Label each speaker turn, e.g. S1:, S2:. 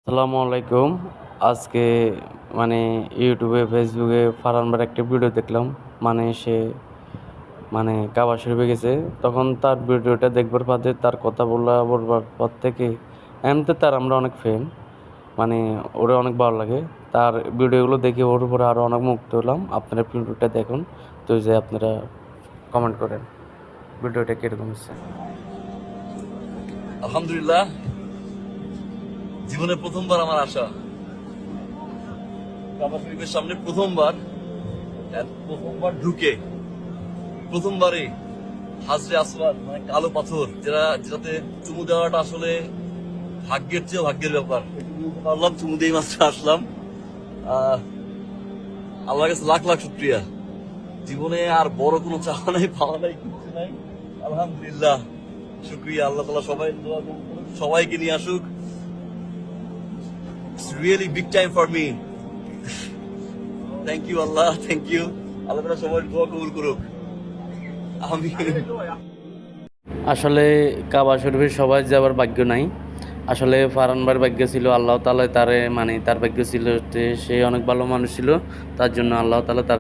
S1: আসসালামু আলাইকুম। আজকে মানে ইউটিউবে, ফেসবুকে ফারহান ভাইয়ের একটা ভিডিও দেখলাম। সে কাবা শরীফে গেছে। তখন তার ভিডিওটা দেখবার বাদে তার কথা বলবার পর থেকে এমনিতে তার আমরা অনেক ফ্যান। মানে ওরে অনেক ভালো লাগে। তার ভিডিওগুলো দেখে ওর উপরে আরও অনেক মুগ্ধ হলাম। আপনারা ভিডিওটা দেখুন, তো যে আপনারা কমেন্ট করেন ভিডিওটা কীরকম হচ্ছে।
S2: আলহামদুলিল্লাহ, জীবনে প্রথমবার আমার আসা কাবা শরীফের সামনে, প্রথমবার ঢুকে প্রথমবারে হাজরে আসওয়াদ কালো পাথর যেটাতে চুমু দেওয়াটা আসলে ভাগ্যের চেয়ে ভাগ্যের ব্যাপার। পারলাম, চুমু দিয়ে মাত্র আসলাম। আল্লাহর কাছে লাখ লাখ শুক্রিয়া। জীবনে আর বড় কোনো চাওয়া নাই, পাওয়া নাই, কিছু নাই। আলহামদুলিল্লাহ, শুক্রিয়া। আল্লাহ তাআলা সবাইকে নিয়ে আসুক। It's really big time for me. Thank you Allah, thank you. আল্লাহ তাআলা সবার দোয়া কবুল করুক। আমিন।
S1: আসলে কাবা শরীফে সবাই যাবার ভাগ্য নাই। আসলে ফারহান ভাইয়ের ভাগ্য ছিল, আল্লাহ তাআলা তার ভাগ্য ছিল যে সে অনেক ভালো মানুষ ছিল, তার জন্য আল্লাহ তাআলা তার